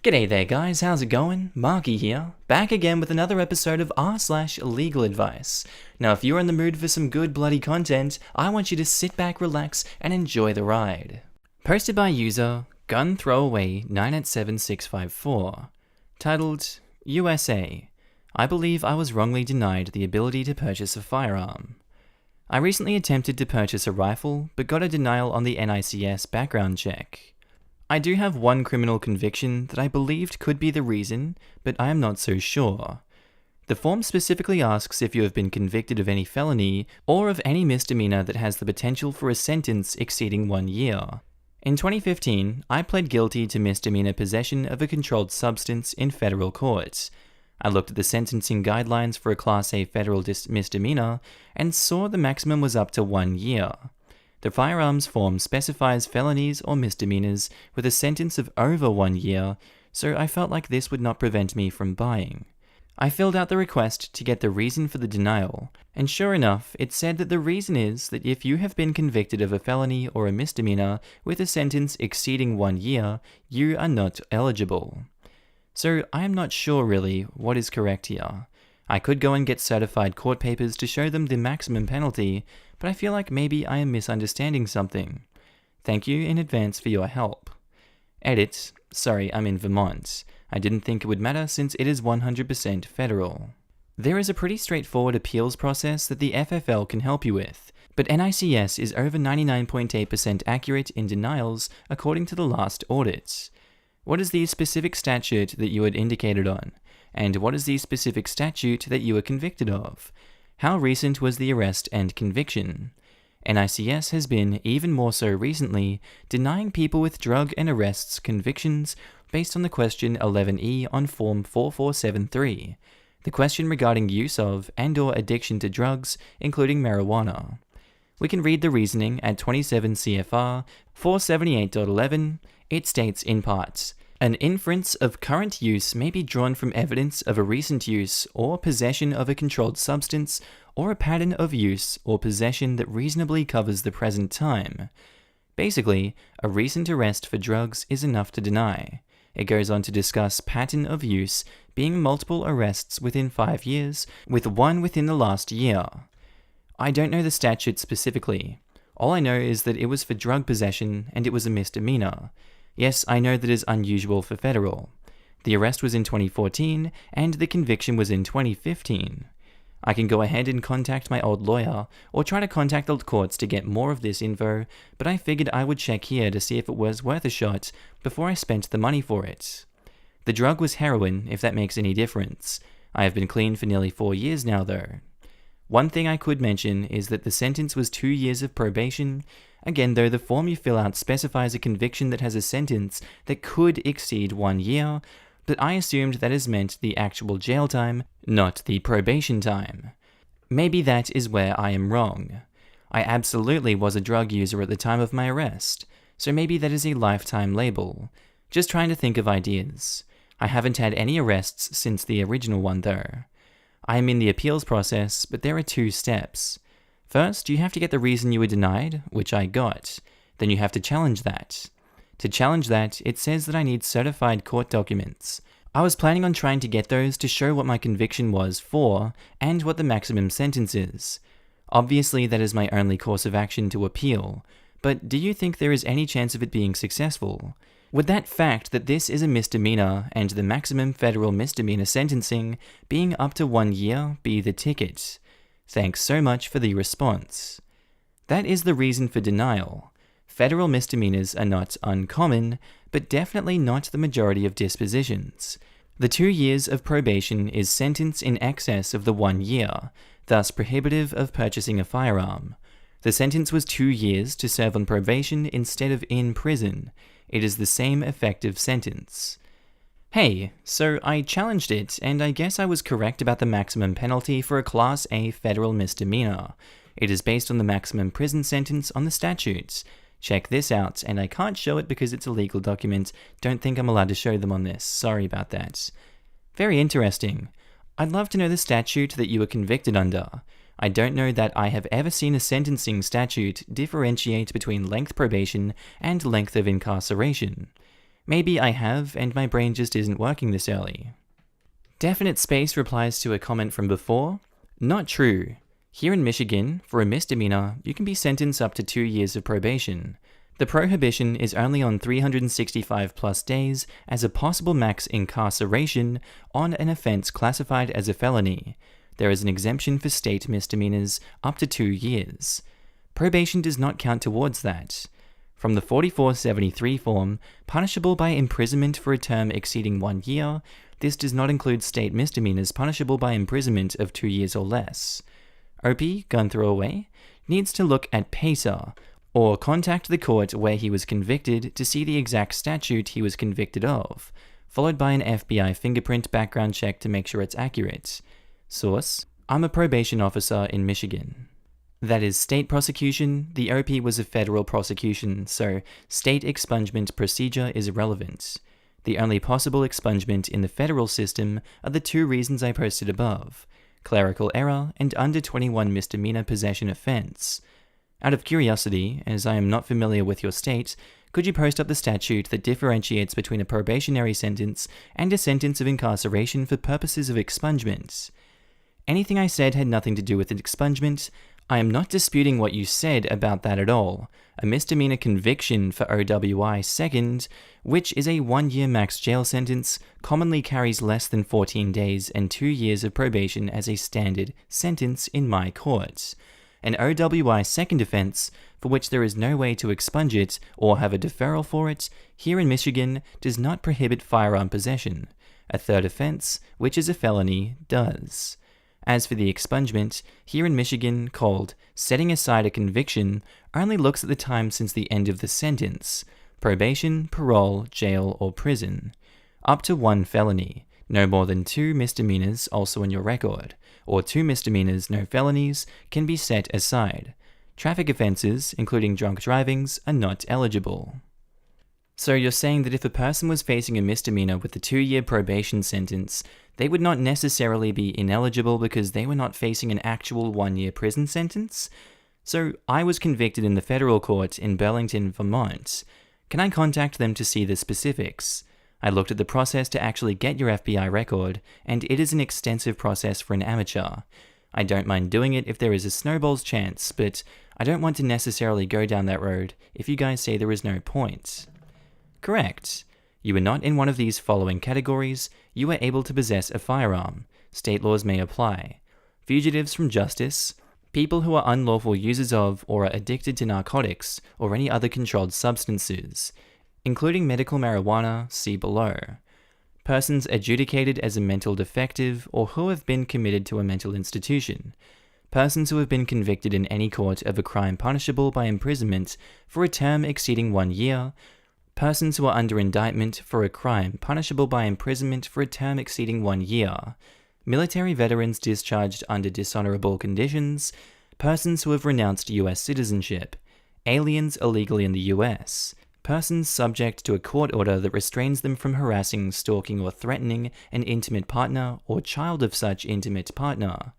G'day there guys, how's it going? Markee here, back again with another episode of r/legal advice. Now if you're in the mood for some good bloody content, I want you to sit back, relax, and enjoy the ride. Posted by user Gun Throwaway 987654, titled USA, I believe I was wrongly denied the ability to purchase a firearm. I recently attempted to purchase a rifle, but got a denial on the NICS background check. I do have one criminal conviction that I believed could be the reason, but I am not so sure. The form specifically asks if you have been convicted of any felony or of any misdemeanor that has the potential for a sentence exceeding 1 year. In 2015, I pled guilty to misdemeanor possession of a controlled substance in federal court. I looked at the sentencing guidelines for a Class A federal misdemeanor and saw the maximum was up to 1 year. The firearms form specifies felonies or misdemeanors with a sentence of over 1 year, so I felt like this would not prevent me from buying. I filled out the request to get the reason for the denial, and sure enough, it said that the reason is that if you have been convicted of a felony or a misdemeanor with a sentence exceeding 1 year, you are not eligible. So I am not sure really what is correct here. I could go and get certified court papers to show them the maximum penalty, but I feel like maybe I am misunderstanding something. Thank you in advance for your help. Edit, sorry, I'm in Vermont. I didn't think it would matter since it is 100% federal. There is a pretty straightforward appeals process that the FFL can help you with, but NICS is over 99.8% accurate in denials according to the last audit. What is the specific statute that you had indicated on? And what is the specific statute that you were convicted of? How recent was the arrest and conviction? NICS has been, even more so recently, denying people with drug and arrests convictions based on the question 11E on Form 4473, the question regarding use of and/or addiction to drugs, including marijuana. We can read the reasoning at 27 CFR 478.11. It states in part, an inference of current use may be drawn from evidence of a recent use or possession of a controlled substance or a pattern of use or possession that reasonably covers the present time. Basically, a recent arrest for drugs is enough to deny. It goes on to discuss pattern of use being multiple arrests within 5 years, with one within the last year. I don't know the statute specifically. All I know is that it was for drug possession and it was a misdemeanor. Yes, I know that is unusual for federal. The arrest was in 2014 and the conviction was in 2015. I can go ahead and contact my old lawyer or try to contact the courts to get more of this info, but I figured I would check here to see if it was worth a shot before I spent the money for it. The drug was heroin, if that makes any difference. I have been clean for nearly 4 years now though. One thing I could mention is that the sentence was 2 years of probation. Again though, the form you fill out specifies a conviction that has a sentence that could exceed 1 year, but I assumed that is meant the actual jail time, not the probation time. Maybe that is where I am wrong. I absolutely was a drug user at the time of my arrest, so maybe that is a lifetime label. Just trying to think of ideas. I haven't had any arrests since the original one though. I am in the appeals process, but there are 2 steps. First, you have to get the reason you were denied, which I got. Then you have to challenge that. To challenge that, it says that I need certified court documents. I was planning on trying to get those to show what my conviction was for, and what the maximum sentence is. Obviously, that is my only course of action to appeal, but do you think there is any chance of it being successful? Would that fact that this is a misdemeanor and the maximum federal misdemeanor sentencing being up to 1 year be the ticket? Thanks so much for the response. That is the reason for denial. Federal misdemeanors are not uncommon, but definitely not the majority of dispositions. The 2 years of probation is sentence in excess of the 1 year, thus prohibitive of purchasing a firearm. The sentence was 2 years to serve on probation instead of in prison. It is the same effective sentence. Hey, so I challenged it, and I guess I was correct about the maximum penalty for a Class A federal misdemeanor. It is based on the maximum prison sentence on the statutes. Check this out, and I can't show it because it's a legal document. Don't think I'm allowed to show them on this. Sorry about that. Very interesting. I'd love to know the statute that you were convicted under. I don't know that I have ever seen a sentencing statute differentiate between length probation and length of incarceration. Maybe I have, and my brain just isn't working this early. Definite Space replies to a comment from before. Not true. Here in Michigan, for a misdemeanor, you can be sentenced up to 2 years of probation. The prohibition is only on 365 plus days as a possible max incarceration on an offense classified as a felony. There is an exemption for state misdemeanors up to 2 years. Probation does not count towards that. From the 4473 form, punishable by imprisonment for a term exceeding 1 year, this does not include state misdemeanors punishable by imprisonment of 2 years or less. Opie, gun throwaway, needs to look at PACER, or contact the court where he was convicted to see the exact statute he was convicted of, followed by an FBI fingerprint background check to make sure it's accurate. Source: I'm a probation officer in Michigan. That is state prosecution. The OP was a federal prosecution, so state expungement procedure is irrelevant. The only possible expungement in the federal system are the 2 reasons I posted above: clerical error and under 21 misdemeanor possession offense. Out of curiosity, as I am not familiar with your state, could you post up the statute that differentiates between a probationary sentence and a sentence of incarceration for purposes of expungement? Anything I said had nothing to do with expungement. I am not disputing what you said about that at all. A misdemeanor conviction for OWI second, which is a 1-year max jail sentence, commonly carries less than 14 days and 2 years of probation as a standard sentence in my court. An OWI second offense, for which there is no way to expunge it or have a deferral for it, here in Michigan does not prohibit firearm possession. A third offense, which is a felony, does. As for the expungement, here in Michigan, called setting aside a conviction, only looks at the time since the end of the sentence: probation, parole, jail, or prison. Up to 1 felony, no more than 2 misdemeanors also in your record, or 2 misdemeanors, no felonies, can be set aside. Traffic offenses, including drunk drivings, are not eligible. So you're saying that if a person was facing a misdemeanor with a 2-year probation sentence, they would not necessarily be ineligible because they were not facing an actual 1-year prison sentence? So I was convicted in the federal court in Burlington, Vermont. Can I contact them to see the specifics? I looked at the process to actually get your FBI record, and it is an extensive process for an amateur. I don't mind doing it if there is a snowball's chance, but I don't want to necessarily go down that road if you guys say there is no point. Correct. You are not in one of these following categories. You are able to possess a firearm. State laws may apply. Fugitives from justice, people who are unlawful users of or are addicted to narcotics or any other controlled substances, including medical marijuana, see below. Persons adjudicated as a mental defective or who have been committed to a mental institution. Persons who have been convicted in any court of a crime punishable by imprisonment for a term exceeding 1 year. Persons who are under indictment for a crime punishable by imprisonment for a term exceeding 1 year. Military veterans discharged under dishonorable conditions. Persons who have renounced U.S. citizenship. Aliens illegally in the U.S. Persons subject to a court order that restrains them from harassing, stalking, or threatening an intimate partner or child of such intimate partner.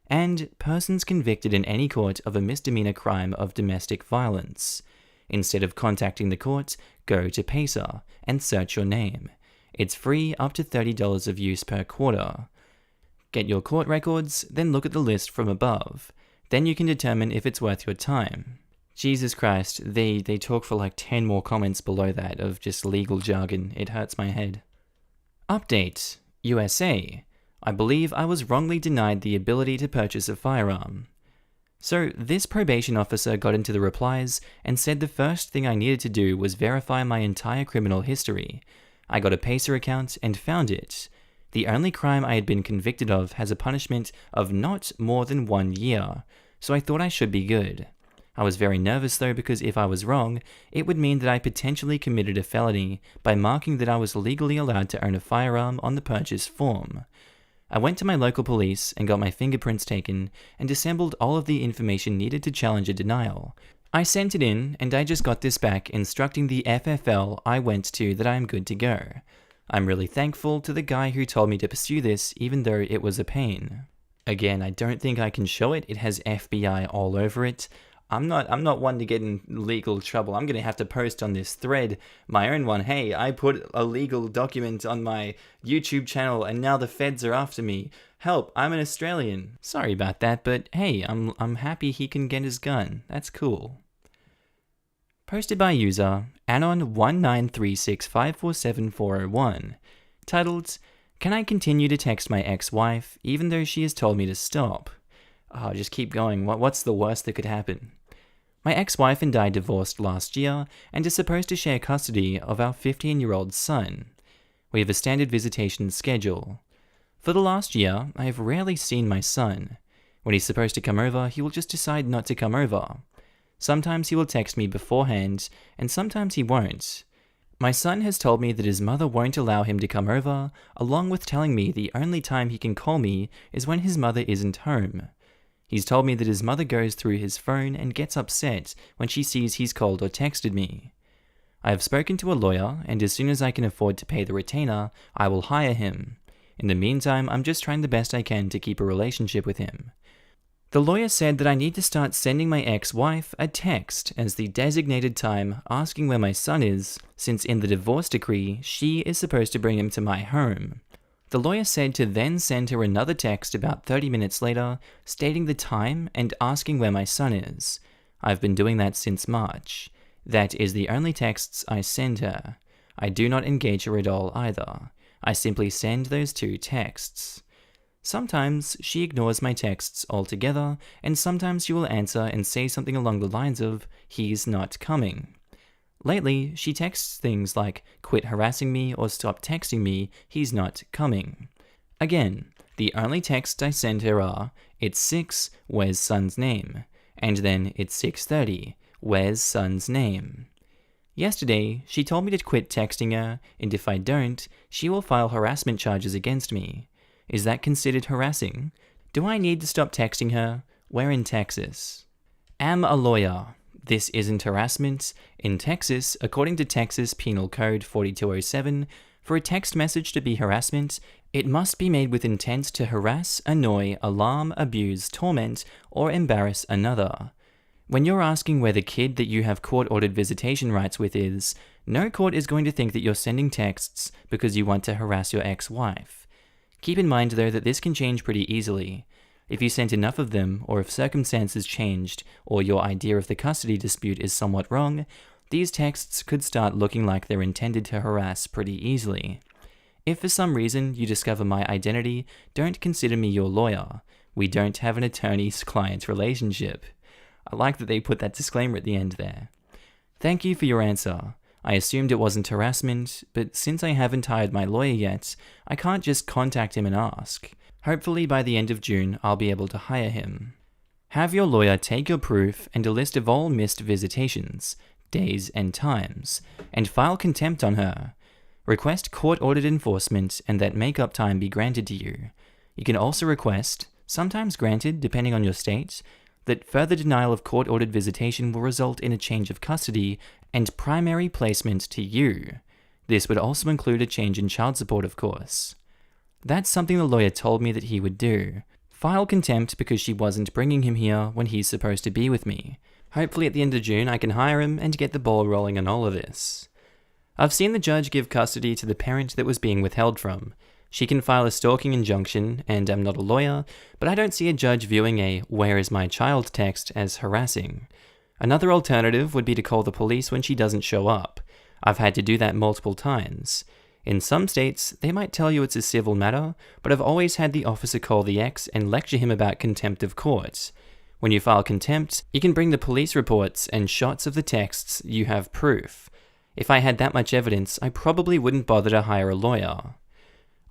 And persons convicted in any court of a misdemeanor crime of domestic violence. Instead of contacting the court, go to PACER and search your name. It's free up to $30 of use per quarter. Get your court records, then look at the list from above. Then you can determine if it's worth your time. Jesus Christ, they talk for like 10 more comments below that of just legal jargon. It hurts my head. Update. USA. I believe I was wrongly denied the ability to purchase a firearm. So this probation officer got into the replies and said the first thing I needed to do was verify my entire criminal history. I got a PACER account and found it. The only crime I had been convicted of has a punishment of not more than 1 year, so I thought I should be good. I was very nervous though because if I was wrong, it would mean that I potentially committed a felony by marking that I was legally allowed to own a firearm on the purchase form. I went to my local police and got my fingerprints taken and assembled all of the information needed to challenge a denial. I sent it in and I just got this back instructing the FFL I went to that I am good to go. I'm really thankful to the guy who told me to pursue this even though it was a pain. Again, I don't think I can show it. It has FBI all over it. I'm not one to get in legal trouble. I'm going to have to post on this thread my own one. Hey, I put a legal document on my YouTube channel and now the feds are after me. Help, I'm an Australian. Sorry about that, but hey, I'm happy he can get his gun. That's cool. Posted by user Anon19365474001, titled, "Can I continue to text my ex-wife even though she has told me to stop?" Oh, just keep going. What's the worst that could happen? My ex-wife and I divorced last year and are supposed to share custody of our 15-year-old son. We have a standard visitation schedule. For the last year, I have rarely seen my son. When he's supposed to come over, he will just decide not to come over. Sometimes he will text me beforehand, and sometimes he won't. My son has told me that his mother won't allow him to come over, along with telling me the only time he can call me is when his mother isn't home. He's told me that his mother goes through his phone and gets upset when she sees he's called or texted me. I have spoken to a lawyer, and as soon as I can afford to pay the retainer, I will hire him. In the meantime, I'm just trying the best I can to keep a relationship with him. The lawyer said that I need to start sending my ex-wife a text as the designated time asking where my son is, since in the divorce decree, she is supposed to bring him to my home. The lawyer said to then send her another text about 30 minutes later, stating the time and asking where my son is. I've been doing that since March. That is the only texts I send her. I do not engage her at all either. I simply send those two texts. Sometimes she ignores my texts altogether, and sometimes she will answer and say something along the lines of, "He's not coming." Lately, she texts things like, "Quit harassing me" or "Stop texting me, he's not coming." Again, the only texts I send her are, "It's 6, where's son's name?" And then, "It's 6:30, where's son's name?" Yesterday, she told me to quit texting her, and if I don't, she will file harassment charges against me. Is that considered harassing? Do I need to stop texting her? We're in Texas. Am a lawyer. This isn't harassment. In Texas, according to Texas Penal Code 4207, for a text message to be harassment, it must be made with intent to harass, annoy, alarm, abuse, torment, or embarrass another. When you're asking where the kid that you have court-ordered visitation rights with is, no court is going to think that you're sending texts because you want to harass your ex-wife. Keep in mind, though, that this can change pretty easily. If you sent enough of them, or if circumstances changed, or your idea of the custody dispute is somewhat wrong, these texts could start looking like they're intended to harass pretty easily. If for some reason you discover my identity, don't consider me your lawyer. We don't have an attorney-client relationship. I like that they put that disclaimer at the end there. Thank you for your answer. I assumed it wasn't harassment, but since I haven't hired my lawyer yet, I can't just contact him and ask. Hopefully by the end of June, I'll be able to hire him. Have your lawyer take your proof and a list of all missed visitations, days and times, and file contempt on her. Request court-ordered enforcement and that make-up time be granted to you. You can also request, sometimes granted depending on your state, that further denial of court-ordered visitation will result in a change of custody and primary placement to you. This would also include a change in child support, of course. That's something the lawyer told me that he would do. File contempt because she wasn't bringing him here when he's supposed to be with me. Hopefully at the end of June I can hire him and get the ball rolling on all of this. I've seen the judge give custody to the parent that was being withheld from. She can file a stalking injunction, and I'm not a lawyer, but I don't see a judge viewing a "where is my child" text as harassing. Another alternative would be to call the police when she doesn't show up. I've had to do that multiple times. In some states, they might tell you it's a civil matter, but I've always had the officer call the ex and lecture him about contempt of court. When you file contempt, you can bring the police reports and shots of the texts, you have proof. If I had that much evidence, I probably wouldn't bother to hire a lawyer.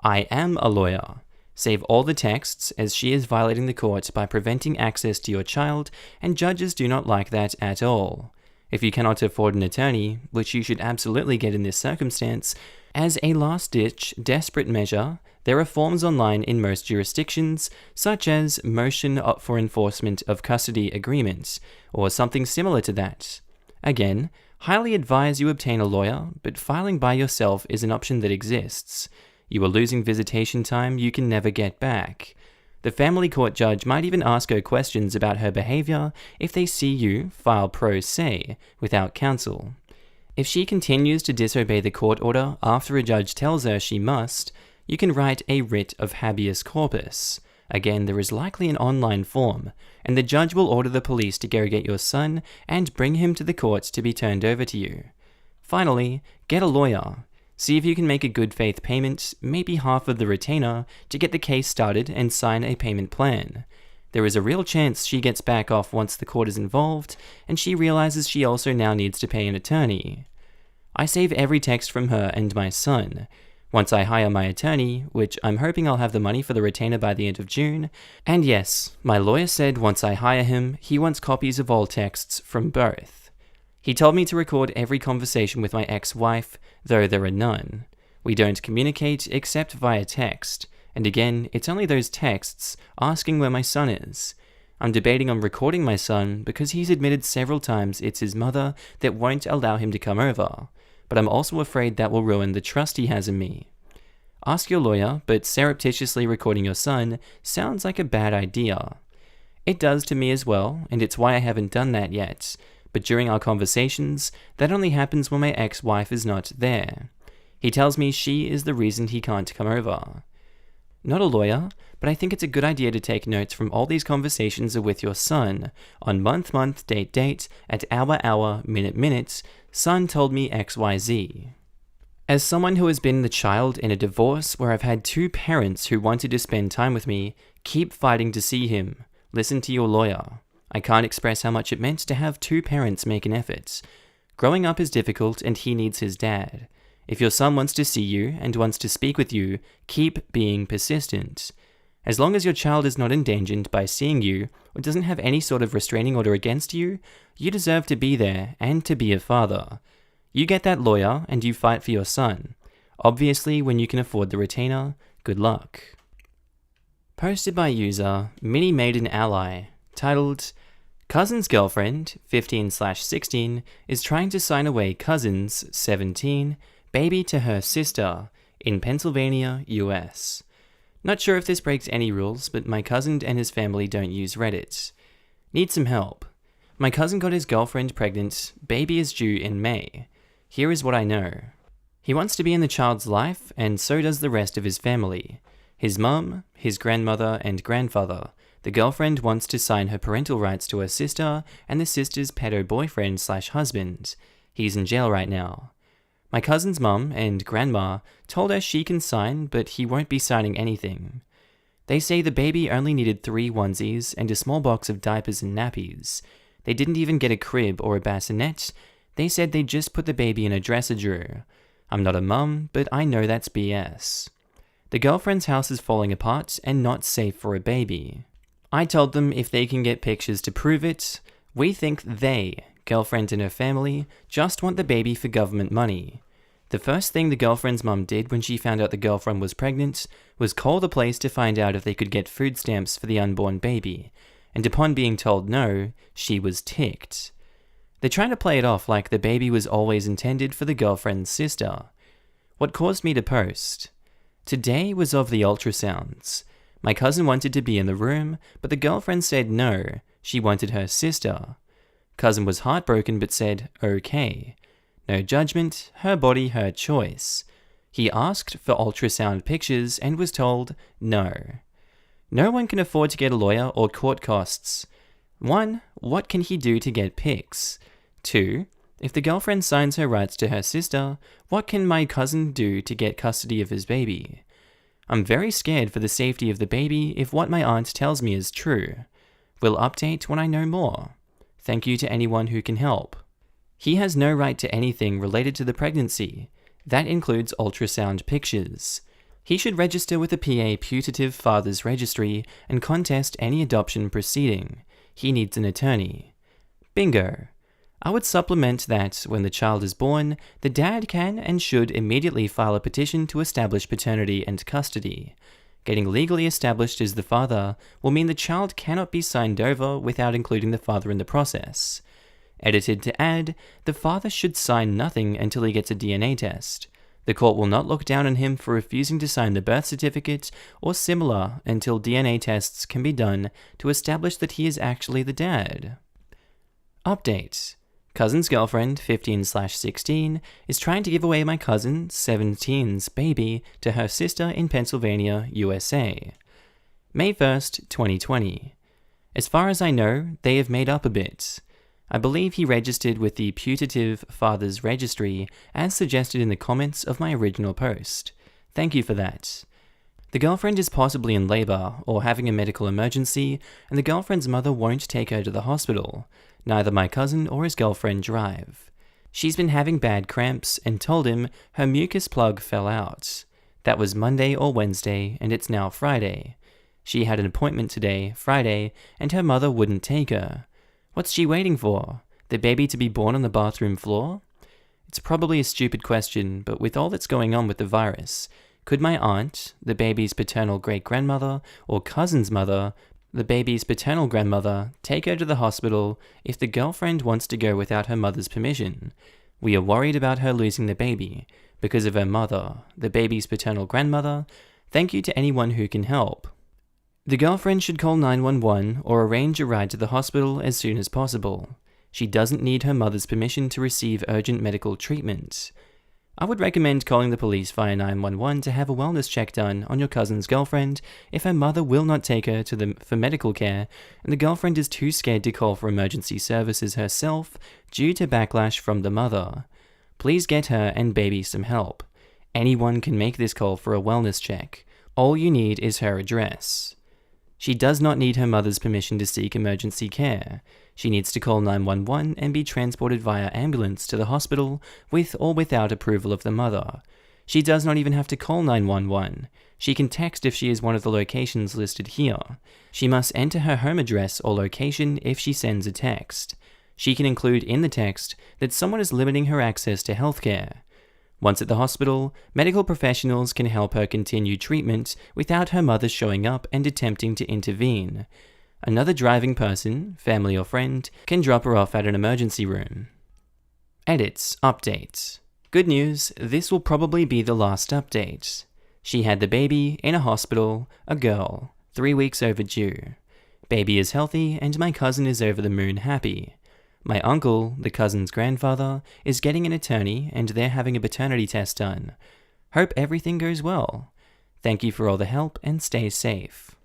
I am a lawyer. Save all the texts, as she is violating the court by preventing access to your child, and judges do not like that at all. If you cannot afford an attorney, which you should absolutely get in this circumstance, as a last-ditch, desperate measure, there are forms online in most jurisdictions, such as Motion for Enforcement of Custody Agreement, or something similar to that. Again, highly advise you obtain a lawyer, but filing by yourself is an option that exists. You are losing visitation time you can never get back. The family court judge might even ask her questions about her behavior if they see you file pro se without counsel. If she continues to disobey the court order after a judge tells her she must, you can write a writ of habeas corpus. Again, there is likely an online form, and the judge will order the police to go get your son and bring him to the courts to be turned over to you. Finally, get a lawyer. See if you can make a good faith payment, maybe half of the retainer, to get the case started and sign a payment plan. There is a real chance she gets back off once the court is involved, and she realizes she also now needs to pay an attorney. I save every text from her and my son. Once I hire my attorney, which I'm hoping I'll have the money for the retainer by the end of June, and yes, my lawyer said once I hire him, he wants copies of all texts from both. He told me to record every conversation with my ex-wife, though there are none. We don't communicate except via text, and again, it's only those texts asking where my son is. I'm debating on recording my son because he's admitted several times it's his mother that won't allow him to come over, but I'm also afraid that will ruin the trust he has in me. Ask your lawyer, but surreptitiously recording your son sounds like a bad idea. It does to me as well, and it's why I haven't done that yet. But during our conversations, that only happens when my ex-wife is not there. He tells me she is the reason he can't come over. Not a lawyer, but I think it's a good idea to take notes from all these conversations with your son. On month, date, at hour, minute, son told me XYZ. As someone who has been the child in a divorce where I've had two parents who wanted to spend time with me, keep fighting to see him. Listen to your lawyer. I can't express how much it meant to have two parents make an effort. Growing up is difficult and he needs his dad. If your son wants to see you and wants to speak with you, keep being persistent. As long as your child is not endangered by seeing you or doesn't have any sort of restraining order against you, you deserve to be there and to be a father. You get that lawyer and you fight for your son. Obviously, when you can afford the retainer, good luck. Posted by user Mini Maiden Ally, titled, Cousin's girlfriend, 15/16, is trying to sign away cousin's, 17, baby to her sister in Pennsylvania, US. Not sure if this breaks any rules, but my cousin and his family don't use Reddit. Need some help. My cousin got his girlfriend pregnant, baby is due in May. Here is what I know. He wants to be in the child's life, and so does the rest of his family. His mum, his grandmother, and grandfather. The girlfriend wants to sign her parental rights to her sister and the sister's pedo-boyfriend/husband. He's in jail right now. My cousin's mum and grandma told her she can sign, but he won't be signing anything. They say the baby only needed 3 onesies and a small box of diapers and nappies. They didn't even get a crib or a bassinet. They said they just put the baby in a dresser drawer. I'm not a mum, but I know that's BS. The girlfriend's house is falling apart and not safe for a baby. I told them if they can get pictures to prove it. We think they, girlfriend and her family, just want the baby for government money. The first thing the girlfriend's mum did when she found out the girlfriend was pregnant was call the place to find out if they could get food stamps for the unborn baby, and upon being told no, she was ticked. They're trying to play it off like the baby was always intended for the girlfriend's sister. What caused me to post? Today was of the ultrasounds. My cousin wanted to be in the room, but the girlfriend said no, she wanted her sister. Cousin was heartbroken but said, okay. No judgment, her body, her choice. He asked for ultrasound pictures and was told no. No one can afford to get a lawyer or court costs. 1. What can he do to get pics? 2. If the girlfriend signs her rights to her sister, what can my cousin do to get custody of his baby? I'm very scared for the safety of the baby if what my aunt tells me is true. Will update when I know more. Thank you to anyone who can help. He has no right to anything related to the pregnancy. That includes ultrasound pictures. He should register with the PA Putative Fathers Registry and contest any adoption proceeding. He needs an attorney. Bingo. I would supplement that, when the child is born, the dad can and should immediately file a petition to establish paternity and custody. Getting legally established as the father will mean the child cannot be signed over without including the father in the process. Edited to add, the father should sign nothing until he gets a DNA test. The court will not look down on him for refusing to sign the birth certificate or similar until DNA tests can be done to establish that he is actually the dad. Update. Cousin's girlfriend, 15/16, is trying to give away my cousin, 17's baby to her sister in Pennsylvania, USA. May 1st, 2020. As far as I know, they have made up a bit. I believe he registered with the putative father's registry as suggested in the comments of my original post. Thank you for that. The girlfriend is possibly in labor or having a medical emergency, and the girlfriend's mother won't take her to the hospital. Neither my cousin or his girlfriend drive. She's been having bad cramps and told him her mucus plug fell out. That was Monday or Wednesday, and it's now Friday. She had an appointment today, Friday, and her mother wouldn't take her. What's she waiting for? The baby to be born on the bathroom floor? It's probably a stupid question, but with all that's going on with the virus, could my aunt, the baby's paternal great-grandmother, or cousin's mother, the baby's paternal grandmother, take her to the hospital if the girlfriend wants to go without her mother's permission? We are worried about her losing the baby because of her mother, the baby's paternal grandmother. Thank you to anyone who can help. The girlfriend should call 911 or arrange a ride to the hospital as soon as possible. She doesn't need her mother's permission to receive urgent medical treatment. I would recommend calling the police via 911 to have a wellness check done on your cousin's girlfriend if her mother will not take her for medical care and the girlfriend is too scared to call for emergency services herself due to backlash from the mother. Please get her and baby some help. Anyone can make this call for a wellness check. All you need is her address. She does not need her mother's permission to seek emergency care. She needs to call 911 and be transported via ambulance to the hospital with or without approval of the mother. She does not even have to call 911. She can text if she is one of the locations listed here. She must enter her home address or location if she sends a text. She can include in the text that someone is limiting her access to healthcare. Once at the hospital, medical professionals can help her continue treatment without her mother showing up and attempting to intervene. Another driving person, family or friend, can drop her off at an emergency room. Edits. Update. Good news, this will probably be the last update. She had the baby in a hospital, a girl, 3 weeks overdue. Baby is healthy and my cousin is over the moon happy. My uncle, the cousin's grandfather, is getting an attorney and they're having a paternity test done. Hope everything goes well. Thank you for all the help and stay safe.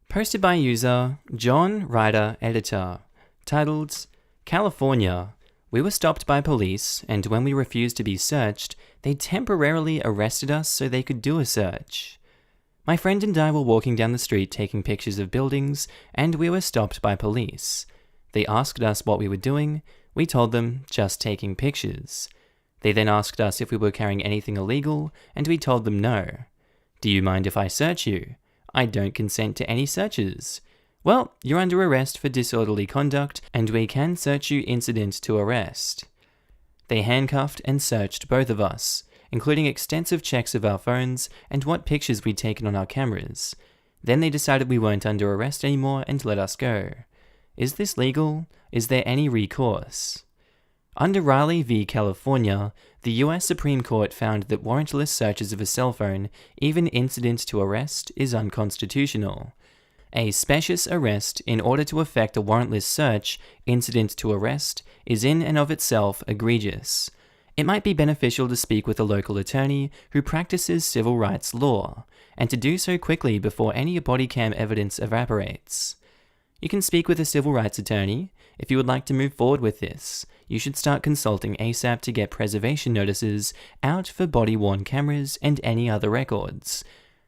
Posted by user John Ryder Editor, titled, California. We were stopped by police and when we refused to be searched, they temporarily arrested us so they could do a search. My friend and I were walking down the street taking pictures of buildings and we were stopped by police. They asked us what we were doing. We told them just taking pictures. They then asked us if we were carrying anything illegal, and we told them no. Do you mind if I search you? I don't consent to any searches. Well, you're under arrest for disorderly conduct, and we can search you incident to arrest. They handcuffed and searched both of us, including extensive checks of our phones and what pictures we'd taken on our cameras. Then they decided we weren't under arrest anymore and let us go. Is this legal? Is there any recourse? Under Riley v. California, the US Supreme Court found that warrantless searches of a cell phone, even incident to arrest, is unconstitutional. A specious arrest in order to effect a warrantless search, incident to arrest, is in and of itself egregious. It might be beneficial to speak with a local attorney who practices civil rights law, and to do so quickly before any body cam evidence evaporates. You can speak with a civil rights attorney. If you would like to move forward with this, you should start consulting ASAP to get preservation notices out for body-worn cameras and any other records.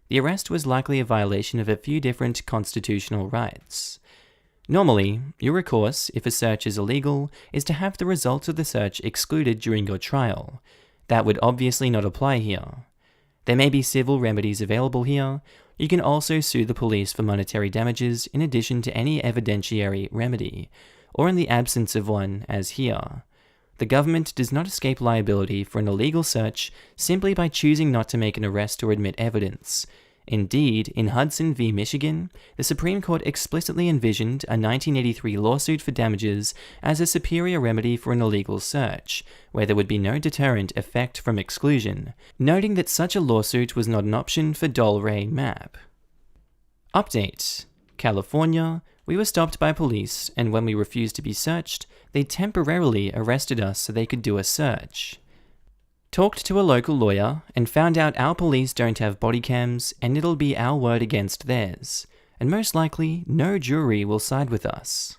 The arrest was likely a violation of a few different constitutional rights. Normally, your recourse, if a search is illegal, is to have the results of the search excluded during your trial. That would obviously not apply here. There may be civil remedies available here. You can also sue the police for monetary damages in addition to any evidentiary remedy, or in the absence of one, as here. The government does not escape liability for an illegal search simply by choosing not to make an arrest or admit evidence. Indeed, in Hudson v. Michigan, the Supreme Court explicitly envisioned a 1983 lawsuit for damages as a superior remedy for an illegal search, where there would be no deterrent effect from exclusion, noting that such a lawsuit was not an option for Dole Ray Map. Update: California, we were stopped by police, and when we refused to be searched, they temporarily arrested us so they could do a search. Talked to a local lawyer and found out our police don't have body cams and it'll be our word against theirs. And most likely, no jury will side with us.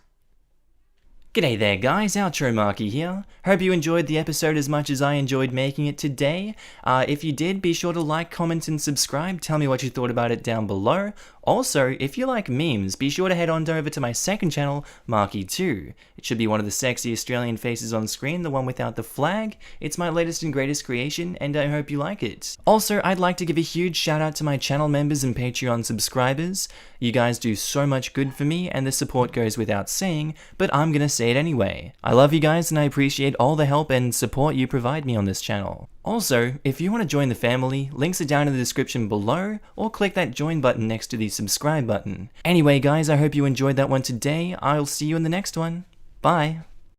G'day there guys, Outro Markee here. Hope you enjoyed the episode as much as I enjoyed making it today. If you did, be sure to like, comment and subscribe. Tell me what you thought about it down below. Also, if you like memes, be sure to head on over to my second channel, Markee 2. It should be one of the sexy Australian faces on screen, the one without the flag. It's my latest and greatest creation, and I hope you like it. Also, I'd like to give a huge shout out to my channel members and Patreon subscribers. You guys do so much good for me, and the support goes without saying, but I'm gonna say it anyway. I love you guys, and I appreciate all the help and support you provide me on this channel. Also, if you want to join the family, links are down in the description below, or click that join button next to the subscribe button. Anyway guys, I hope you enjoyed that one today. I'll see you in the next one. Bye.